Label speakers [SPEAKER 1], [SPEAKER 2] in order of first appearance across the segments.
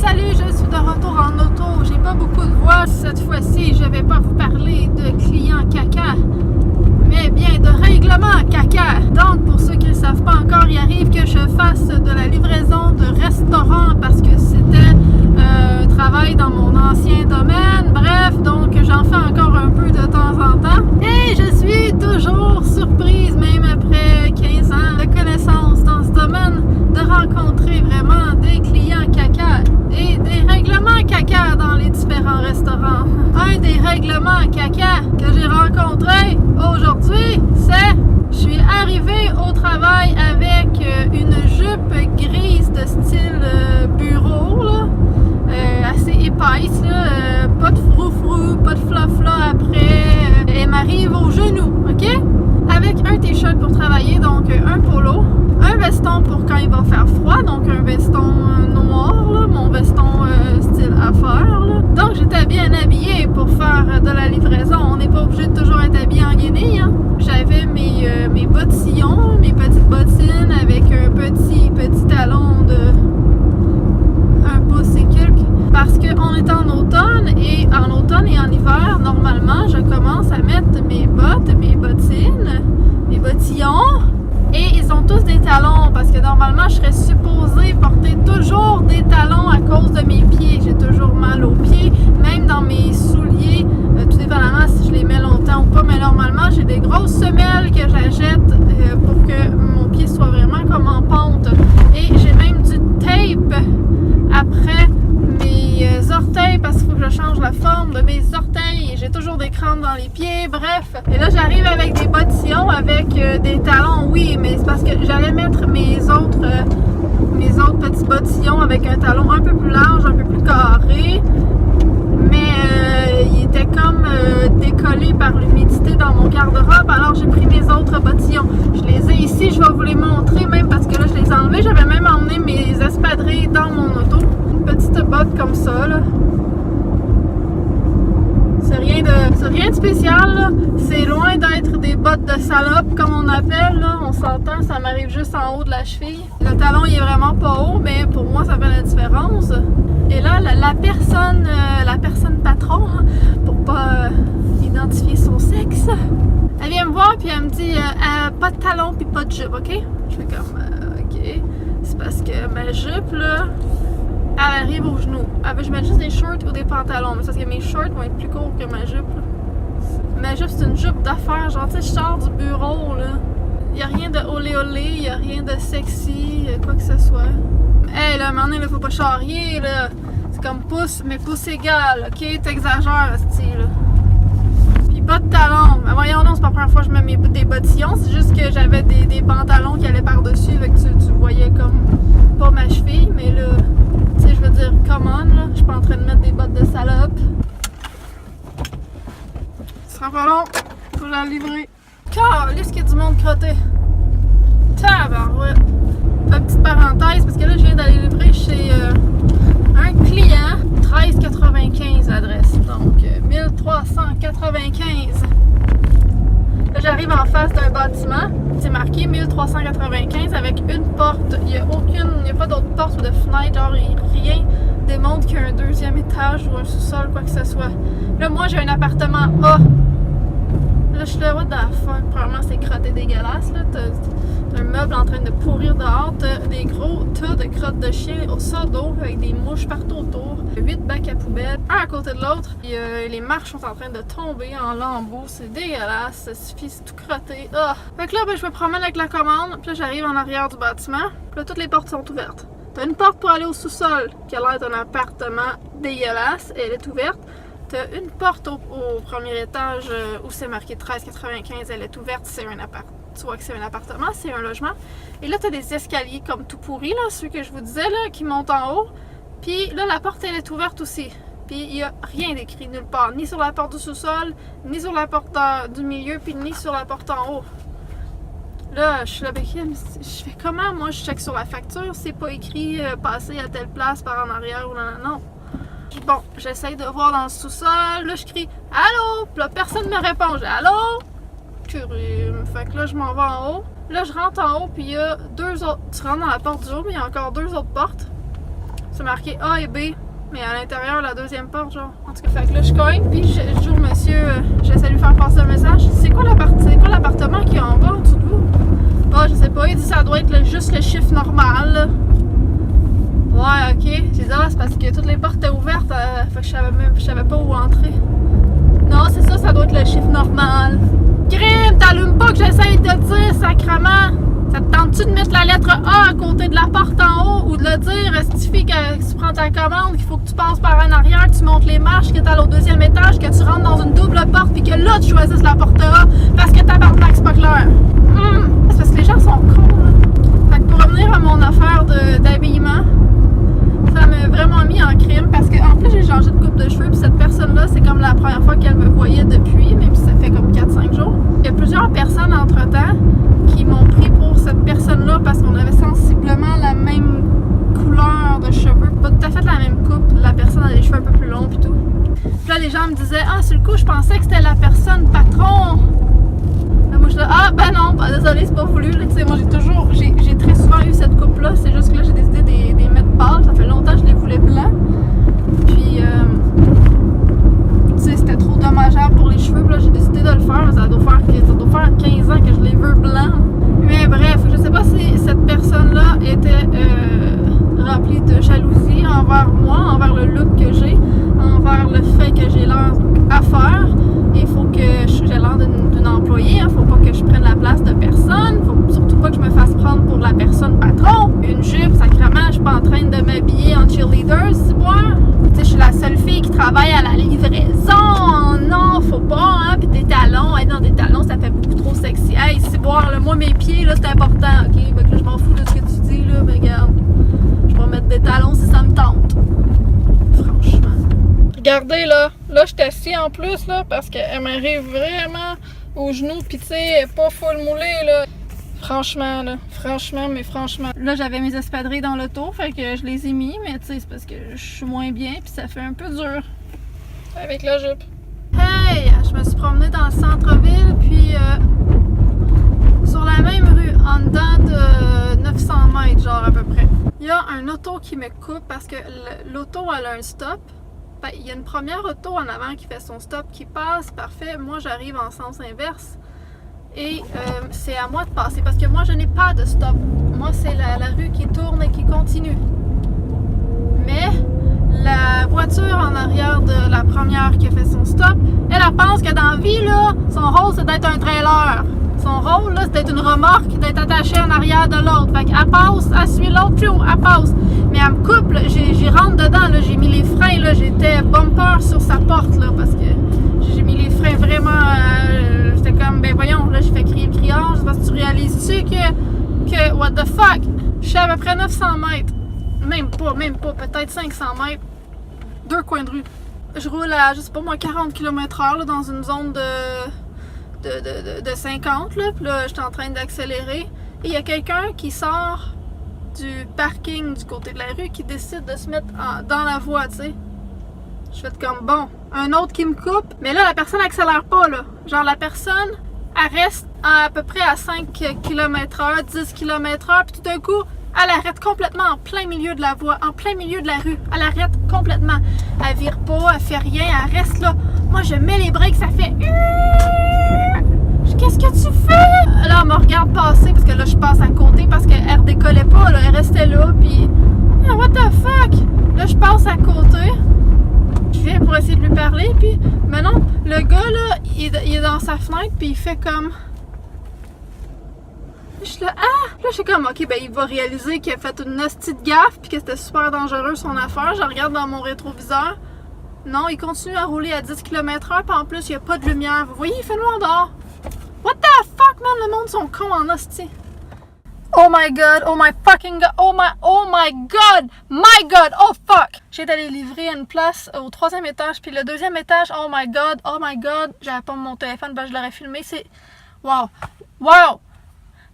[SPEAKER 1] Salut, je suis de retour en auto. J'ai pas beaucoup de voix. Cette fois-ci, je vais pas vous parler de clients caca, mais bien de règlement caca. Donc, pour ceux qui ne savent pas encore, il arrive que je fasse de la livraison de restaurants parce que c'était un travail dans mon ancien domaine. Bref, donc j'en fais encore un peu de temps en temps. Et je suis toujours surprise, même après 15 ans de connaissances dans ce domaine, de rencontrer vraiment des clients caca et des règlements caca dans les différents restaurants. Un des règlements caca que j'ai rencontré aujourd'hui, c'est je suis arrivée au travail avec une jupe grise de style bureau, là, assez épaisse, là, pas de froufrou, pas de flafla après. Elle m'arrive aux genoux, ok? Avec un t-shirt pour travailler, donc un polo, un veston pour quand il va faire froid, donc un veston noir, là, mon veston style affaires. Là. Donc j'étais bien habillée pour faire de la livraison. On n'est pas obligé de toujours être habillé en guenille. Hein. J'avais mes bottillons, mes petites bottines avec un petit talon de 1 pouce et quelques. Parce qu'on est en automne et en hiver, normalement, je commence à mettre mes bottes, mes bottines, mes bottillons. Et ils ont tous des talons parce que normalement, je serais supposée porter toujours des talons à cause de mes pieds. J'ai toujours mal aux pieds, même dans mes souliers, tout dépendamment si je les mets longtemps ou pas. Mais normalement, j'ai des grosses semelles que j'achète pour que mon pied soit vraiment comme en pente. Et j'ai même du tape après mes orteils parce qu'il faut que je change la forme de mes orteils. J'ai toujours des crampes dans les pieds, bref. Et là, j'arrive avec des bottillons, avec des talons, oui, mais c'est parce que j'allais mettre mes autres petits bottillons avec un talon un peu plus large, un peu plus carré. Mais il était comme décollé par l'humidité dans mon garde-robe, alors j'ai pris mes autres bottillons. Je les ai ici, je vais vous les montrer même parce que là, je les ai enlevés. J'avais même emmené mes espadrilles dans mon auto. Une petite botte comme ça, là. C'est rien de spécial, c'est loin d'être des bottes de salope comme on appelle, là. On s'entend, ça m'arrive juste en haut de la cheville. Le talon il est vraiment pas haut, mais pour moi ça fait la différence. Et là, la personne patron, pour pas identifier son sexe, elle vient me voir puis elle me dit pas de talon puis pas de jupe, ok? Je fais comme ok, c'est parce que ma jupe là, elle arrive aux genoux. Elle veut que je mette juste des shorts ou des pantalons. Mais c'est parce que mes shorts vont être plus courts que ma jupe. Là. Ma jupe, c'est une jupe d'affaires. Genre, tu sais, je sors du bureau, là. Il n'y a rien de olé olé, il n'y a rien de sexy, quoi que ce soit. Hey, là, maintenant, il faut pas charrier, là. C'est comme pouce, mais pouce égal, ok? T'exagères, style, là. Puis pas de talons. Mais voyons donc, c'est pas la première fois que je mets des bottillons. C'est juste que j'avais des pantalons qui allaient par-dessus. Fait que tu voyais comme pas ma cheville, mais là. Tu sais, je veux dire, come on, là. Je suis pas en train de mettre des bottes de salope. Ce sera pas long. Faut la livrer. Calisse qu'il y a du monde crotté. Tabarouette. Petite parenthèse, parce que là, je viens d'aller livrer chez un client. 1395 l'adresse. Donc, 1395. Là, j'arrive en face d'un bâtiment. C'est marqué 1395 avec une porte. Il n'y a pas d'autre porte ou de fenêtre. Genre, rien démontre qu'il y a un deuxième étage ou un sous-sol, quoi que ce soit. Là, moi, j'ai un appartement A. Là, je suis là, what the fuck? Probablement, c'est crotté dégueulasse. Là, t'as un meuble en train de pourrir dehors. T'as des gros tas de crottes de chien au seau d'eau avec des mouches partout autour. 8 bacs à poubelle, un à côté de l'autre. Et les marches sont en train de tomber en lambeaux. C'est dégueulasse. Ça suffit, c'est tout crotté. Ah! Fait que là, ben, je me promène avec la commande. Puis là, j'arrive en arrière du bâtiment. Puis là, toutes les portes sont ouvertes. T'as une porte pour aller au sous-sol, qui a l'air d'un appartement dégueulasse. Et elle est ouverte. T'as une porte au premier étage où c'est marqué 1395. Elle est ouverte. C'est un appart. Tu vois que c'est un appartement, c'est un logement. Et là, t'as des escaliers comme tout pourris, là, ceux que je vous disais, là, qui montent en haut. Puis là, la porte, elle est ouverte aussi. Puis il n'y a rien d'écrit nulle part, ni sur la porte du sous-sol, ni sur la porte du milieu, puis ni sur la porte en haut. Là, je suis là avec elle, je fais comment? Moi, je check sur la facture, c'est pas écrit passer à telle place par en arrière ou non. Bon, j'essaye de voir dans le sous-sol, là, je crie « Allô? » Puis là, personne ne me répond, j'ai « Allô? » Fait que là, je m'en vais en haut. Là, je rentre en haut, puis il y a deux autres. Tu rentres dans la porte du haut, mais il y a encore deux autres portes. c'est marqué A et B, mais à l'intérieur, la deuxième porte, genre. En tout cas, fait que là, je cogne, puis je dis au monsieur, j'essaie de lui faire passer un message. C'est quoi l'appartement qui est en bas, en dessous de vous? Ah, je sais pas, il dit ça doit être juste le chiffre normal, là. Ouais, ok. J'ai dit, ah, c'est parce que toutes les portes étaient ouvertes, fait que je savais pas où entrer. Non, c'est ça, ça doit être le chiffre normal. Crime, t'allumes pas que j'essaye de te dire, sacrement. Ça te tente-tu de mettre la lettre A à côté de la porte en haut ou de le dire, suffit que tu prends ta commande, qu'il faut que tu passes par en arrière, que tu montes les marches, que tu es au deuxième étage, que tu rentres dans une double porte, puis que là tu choisisses la porte A parce que tabarnak, c'est pas clair. C'est parce que les gens sont cons, là. Fait que pour revenir à mon affaire d'habillement, ça m'a vraiment mis en crime parce que en plus j'ai changé de coupe de cheveux, puis cette personne-là, c'est comme la première fois qu'elle me voyait depuis, même si ça fait comme 4-5 jours. Il y a plusieurs personnes entre-temps qui m'ont pris pour cette personne-là parce qu'on avait sensiblement la même couleur de cheveux, pas tout à fait la même coupe. La personne a les cheveux un peu plus longs et tout. Puis là, les gens me disaient, ah, sur le coup, je pensais que c'était la personne patron. Là, moi, je dis, ah, ben non, ben, désolé, c'est pas voulu. Là, tu sais, moi, j'ai très souvent eu cette coupe-là. C'est juste que là, j'ai décidé de les mettre pâles. Ça fait longtemps que je les voulais blancs. Puis, tu sais, c'était trop dommageable pour les cheveux. Puis là, j'ai décidé de le faire. Ça doit faire 15 ans que je les veux blancs. Mais bref, je sais pas si cette personne-là était remplie de jalousie envers moi, envers le look que j'ai, envers le fait que j'ai l'air à faire. Il faut que j'ai l'air d'une employée, hein, faut pas que je prenne la place de personne, faut surtout pas que je me fasse prendre pour la personne patron. Une jupe, sacrément, je suis pas en train de m'habiller en cheerleader, si moi. Tu sais, je suis la seule fille qui travaille à la livraison. Non, faut pas, hein, pis des talons, hey, non, des talons, ça fait beaucoup trop sexy. Hey, si boire, là, moi, mes pieds, là, c'est important, ok? Fait que là, je m'en fous de ce que tu dis, là, mais regarde, je vais mettre des talons si ça me tente. Franchement. Regardez, là, je suis assis en plus, là, parce qu'elle m'arrive vraiment aux genoux, pis tu sais, elle est pas full moulée, là. Franchement, là, franchement. Là, j'avais mes espadrilles dans l'auto, fait que je les ai mis, mais tu sais, c'est parce que je suis moins bien, puis ça fait un peu dur avec la jupe. Hey! Je me suis promenée dans le centre-ville, puis sur la même rue, en dedans de 900 mètres, genre à peu près. Il y a un auto qui me coupe parce que l'auto, elle a un stop. Ben, il y a une première auto en avant qui fait son stop, qui passe, parfait. Moi, j'arrive en sens inverse. Et c'est à moi de passer parce que moi, je n'ai pas de stop. Moi, c'est la rue qui tourne et qui continue. Mais la voiture en arrière de la première qui a fait son stop, elle pense que dans la vie, là, son rôle, c'est d'être un trailer. Son rôle, là, c'est d'être une remorque, d'être attachée en arrière de l'autre. Fait qu'elle passe, elle suit l'autre, elle passe. Mais elle me coupe, j'y rentre dedans, là, j'ai mis les freins, là, j'étais bumper sur sa porte, là, parce que j'ai mis les freins vraiment... j'étais comme, ben voyons, là, j'ai fait crier le criage, parce que tu réalises-tu que, what the fuck, je suis à peu près 900 mètres, même pas, peut-être 500 mètres, 2 coins de rue. Je roule à, je sais pas moi, 40 km/h, là, dans une zone de 50, là, puis là, j'étais en train d'accélérer, et il y a quelqu'un qui sort du parking du côté de la rue qui décide de se mettre dans la voie, tu sais. Je fais comme, bon, un autre qui me coupe, mais là, la personne accélère pas, là. Genre, la personne, elle reste à peu près à 5 km/h, 10 km/h, puis tout d'un coup, elle arrête complètement en plein milieu de la voie, en plein milieu de la rue. Elle arrête complètement. Elle vire pas, elle fait rien, elle reste là. Moi, je mets les breaks, ça fait... Qu'est-ce que tu fais? Là, elle me regarde passer, parce que là, je passe à côté, parce qu'elle redécollait pas, là. Elle restait là, puis... What the fuck? Là, je passe à côté. Je viens pour essayer de lui parler, puis... Mais non, le gars, là, il est dans sa fenêtre, puis il fait comme... Je suis là, ah! Là, je suis comme, ok, ben, il va réaliser qu'il a fait une hostie de gaffe, puis que c'était super dangereux son affaire. Je regarde dans mon rétroviseur. Non, il continue à rouler à 10 km/h, puis en plus, il n'y a pas de lumière. Vous voyez, il fait noir dehors. What the fuck, man? Le monde sont cons en hostie. Oh my god, oh my fucking god, oh my god, oh fuck! J'ai allé livrer à une place au 3e étage, puis le 2e étage, oh my god, j'avais pas mon téléphone, ben je l'aurais filmé, c'est... Wow!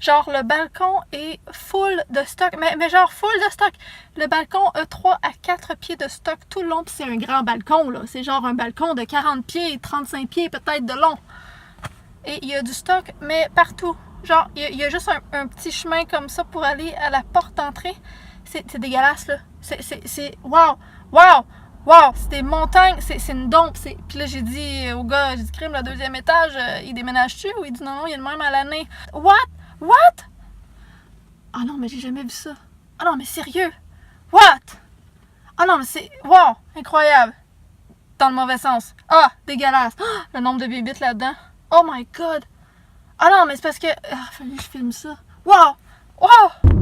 [SPEAKER 1] Genre, le balcon est full de stock, mais genre full de stock. Le balcon a 3 à 4 pieds de stock tout le long, puis c'est un grand balcon, là. C'est genre un balcon de 40 pieds, 35 pieds peut-être de long. Et il y a du stock, mais partout. Genre, il y a juste un petit chemin comme ça pour aller à la porte d'entrée. C'est dégueulasse, là. C'est... Wow! Wow! Wow! C'est des montagnes, c'est une dompe. Puis là, j'ai dit au gars, j'ai dit, crime, le 2e étage, il déménage-tu? Ou il dit, non, il est le même à l'année. What? What? Ah non, mais j'ai jamais vu ça. Ah non, mais sérieux? What? Ah non, mais c'est... Wow! Incroyable! Dans le mauvais sens. Ah! Dégueulasse! Ah, le nombre de bébites là-dedans. Oh my God! Ah non, mais c'est parce que... Ah, fallu que je filme ça. Wow! Wow!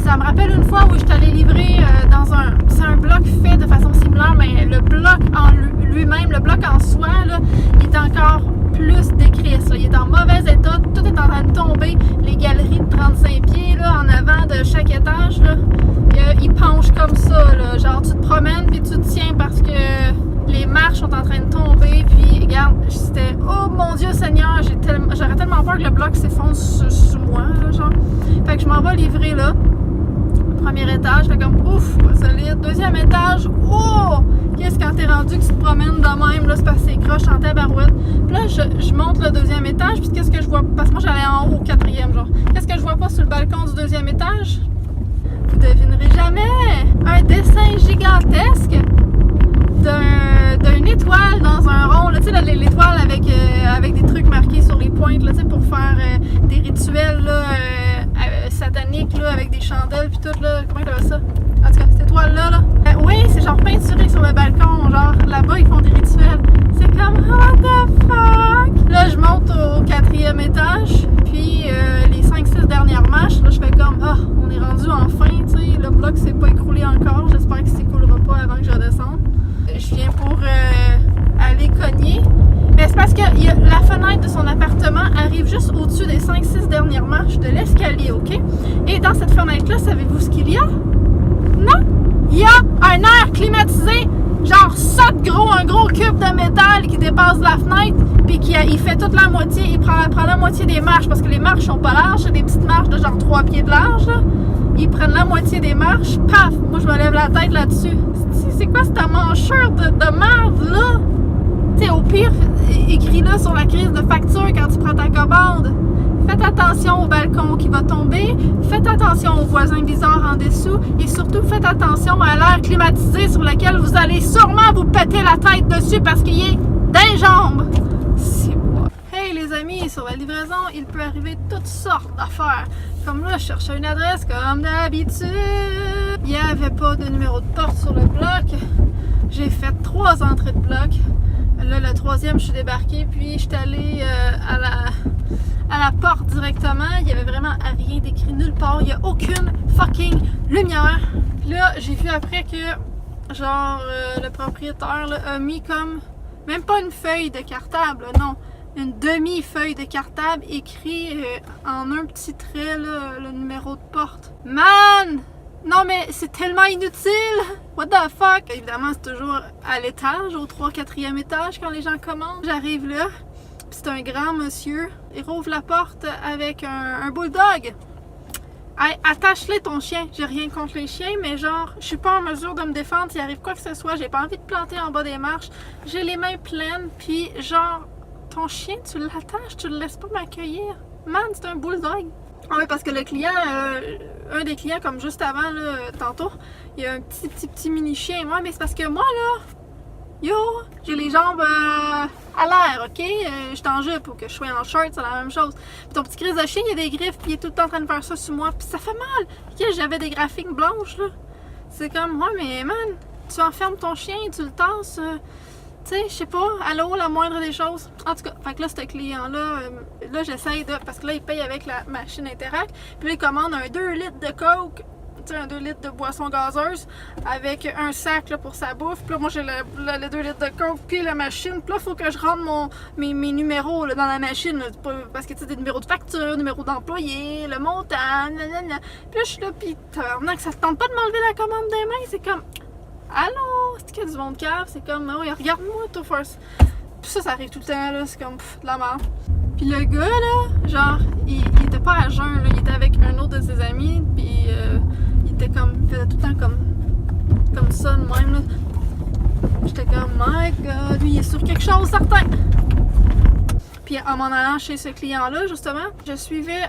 [SPEAKER 1] Ça me rappelle une fois où je suis allée livrer dans un... C'est un bloc fait de façon similaire, mais le bloc en lui-même, le bloc en soi, là, il est encore plus décrisse. Il est en mauvais état, tout est en train de tomber. Les galeries de 35 pieds là, en avant de chaque étage, là, ils penchent comme ça. Là. Genre, tu te promènes puis tu te tiens parce que les marches sont en train de tomber. Puis, regarde, c'était... Oh mon Dieu Seigneur, j'aurais tellement peur que le bloc s'effondre sur moi. Là, genre. Fait que je m'en vais livrer là. Premier étage, fait comme ouf, pas solide. 2e étage, oh! Qu'est-ce quand t'es rendu que tu te promènes de même, là, c'est parce que c'est croche en tabarouette. Puis là, je monte le 2e étage, puis qu'est-ce que je vois? Parce que moi, j'allais en haut au 4e, genre. Qu'est-ce que je vois pas sur le balcon du 2e étage? Vous devinerez jamais! Un dessin gigantesque d'une étoile dans un rond, là, tu sais, l'étoile avec des trucs marqués sur les pointes, là, tu sais, pour faire des rituels, là, sataniques, là, avec des chandelles, puis tout, là, comment ils appellent ça? En tout cas, cette étoile-là, là. Oui, c'est genre peinturé sur le balcon, genre, là-bas, ils font des rituels. C'est comme, what the fuck? Là, je monte au 4e étage, puis les 5-6 dernières marches, là, je fais comme, ah, on est rendu enfin, tu sais, le bloc s'est pas écroulé encore, j'espère qu'il s'écroulera pas avant que je redescende. Je viens pour aller cogner. Mais c'est parce que la fenêtre de son appartement arrive juste au-dessus des 5-6 dernières marches de l'escalier, OK? Et dans cette fenêtre-là, savez-vous ce qu'il y a? Non! Il y a un air climatisé, genre gros, un gros cube de métal qui dépasse la fenêtre, puis il fait toute la moitié, il prend la moitié des marches, parce que les marches sont pas larges, c'est des petites marches de genre 3 pieds de large, là. Ils prennent la moitié des marches, paf! Moi, je me lève la tête là-dessus. C'est quoi cette manchure de merde, là? Tu sais, au pire, écris-le sur la crise de facture quand tu prends ta commande. Faites attention au balcon qui va tomber. Faites attention aux voisins bizarres en dessous. Et surtout, faites attention à l'air climatisé sur lequel vous allez sûrement vous péter la tête dessus parce qu'il est d'un jambe. C'est moi. Hey les amis, sur la livraison, il peut arriver toutes sortes d'affaires. Comme là, je cherchais une adresse comme d'habitude. Il n'y avait pas de numéro de porte sur le bloc. J'ai fait 3 entrées de bloc. Là, le 3e, je suis débarquée, puis je suis allée à la porte directement. Il n'y avait vraiment rien d'écrit nulle part. Il n'y a aucune fucking lumière. Puis là, j'ai vu après que, genre, le propriétaire là, a mis comme, même pas une feuille de cartable, non, une demi-feuille de cartable écrit en un petit trait, là, le numéro de porte. Man! Non mais c'est tellement inutile! What the fuck? Évidemment, c'est toujours à l'étage, au 3-4e étage quand les gens commandent. J'arrive là, puis c'est un grand monsieur. Il rouvre la porte avec un bulldog. Hey, attache-le ton chien. J'ai rien contre les chiens, mais genre, je suis pas en mesure de me défendre s'il arrive quoi que ce soit. J'ai pas envie de planter en bas des marches. J'ai les mains pleines, puis genre, ton chien, tu l'attaches, tu le laisses pas m'accueillir. Man, c'est un bulldog. Ah oui, parce que le client, un des clients, comme juste avant, là, tantôt, il y a un petit mini-chien. Ouais, mais c'est parce que moi, là, yo, j'ai les jambes à l'air, OK? Je suis en jupe ou que je sois en short, c'est la même chose. Puis ton petit crise de chien, il a des griffes, puis il est tout le temps en train de faire ça sur moi, puis ça fait mal. OK, j'avais des graphiques blanches, là. C'est comme, ouais, mais man, tu enfermes ton chien, tu le tasses... tu sais, je sais pas, allô, la moindre des choses. En tout cas, fait que là, ce client-là, là, j'essaye de... Parce que là, il paye avec la machine Interac. Puis là, il commande un 2 litres de Coke, tu sais, un 2 litres de boisson gazeuse, avec un sac là, pour sa bouffe. Puis là, moi, j'ai le 2 litres de Coke, puis la machine. Puis là, il faut que je rentre mes numéros là, dans la machine. Là, parce que, tu sais, des numéros de facture, numéros d'employé, le montant, nanana. Puis là, je suis là, puis tabarnak, ça se tente pas de m'enlever la commande des mains. C'est comme... Allô? C'est qu'il y a du monde cave? C'est comme, oh, regarde-moi, toi, first. Puis ça arrive tout le temps, là, c'est comme, de la merde. Puis le gars, là, genre, il était pas à jeun, là, il était avec un autre de ses amis, puis il était comme, il faisait tout le temps comme ça, de même, là. J'étais comme, my god, lui, il est sur quelque chose, certain! Puis en m'en allant chez ce client-là, justement, je suivais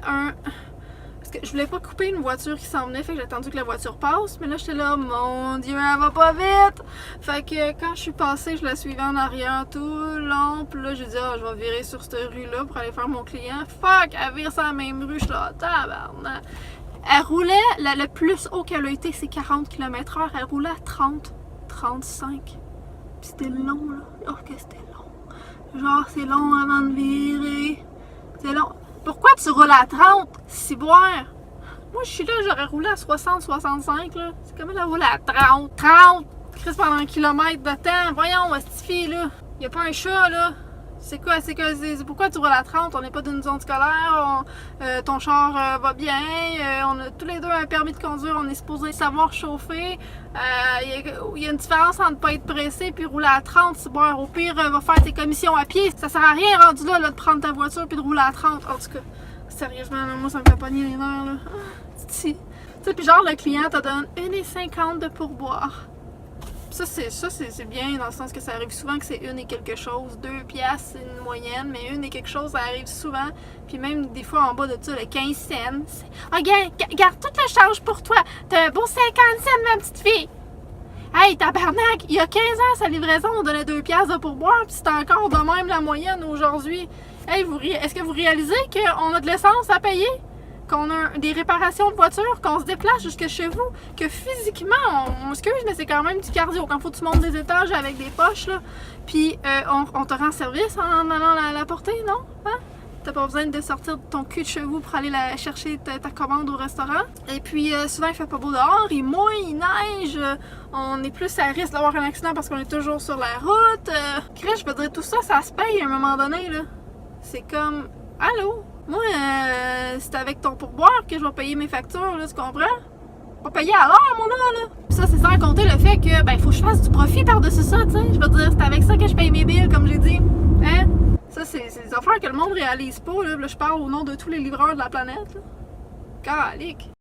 [SPEAKER 1] que je voulais pas couper une voiture qui s'en venait, fait que j'ai attendu que la voiture passe. Mais là, j'étais là, mon Dieu, elle va pas vite! Fait que quand je suis passée, je la suivais en arrière tout le long. Puis là, j'ai dit, je vais virer sur cette rue-là pour aller faire mon client. Fuck, elle vire sur la même rue, je suis là, tabarnak! Elle roulait, le plus haut qu'elle a été, c'est 40 km/h. Elle roulait à 30, 35. Puis c'était long, là. Oh, que c'était long. Genre, c'est long avant de virer. C'est long. Pourquoi tu roules à 30, ciboire? Moi, je suis là, j'aurais roulé à 60, 65, là. C'est comme elle a roulé à 30, 30! Chris, pendant un kilomètre de temps. Voyons, cette fille, là. Y a pas un chat, là. C'est quoi? C'est pourquoi tu roules à 30? On n'est pas d'une zone scolaire, ton char va bien, on a tous les deux un permis de conduire, on est supposé savoir chauffer. Il y a une différence entre pas être pressé puis rouler à 30. Bon, au pire, va faire tes commissions à pied. Ça sert à rien rendu là, de prendre ta voiture puis de rouler à 30. En tout cas, sérieusement, là, moi ça me fait pogner les nerfs. Là. Tu sais, puis genre le client te donne 1,50 de pourboire. Ça, c'est bien dans le sens que ça arrive souvent que c'est 1 et quelque chose. 2 piastres, c'est une moyenne, mais 1 et quelque chose, ça arrive souvent. Puis même des fois en bas de ça, le 15 cents. Regarde, tout le change pour toi. T'as un beau 50 cents, ma petite fille. Hey, tabarnak, il y a 15 ans, sa livraison, on donnait 2 piastres de pourboire, puis c'est encore de même la moyenne aujourd'hui. Hey, est-ce que vous réalisez qu'on a de l'essence à payer? Qu'on a des réparations de voiture, qu'on se déplace jusque chez vous, que physiquement, on m'excuse, mais c'est quand même du cardio. Quand faut que tu montes des étages avec des poches, là, puis on te rend service en allant la porter, non? Hein? T'as pas besoin de sortir de ton cul de chez vous pour aller chercher ta commande au restaurant. Et puis, souvent, il fait pas beau dehors, il mouille, il neige, on est plus à risque d'avoir un accident parce qu'on est toujours sur la route. Chris, je veux dire, tout ça, ça se paye à un moment donné, là. C'est comme, allô? Moi, c'est avec ton pourboire que je vais payer mes factures, là, tu comprends? Pas payer à l'heure, mon là. Puis ça, c'est sans compter le fait que, il faut que je fasse du profit par-dessus ça, tu sais. Je veux dire, c'est avec ça que je paye mes billes, comme j'ai dit. Hein? Ça, c'est des affaires que le monde réalise pas, là. Là, je parle au nom de tous les livreurs de la planète, là. Calique.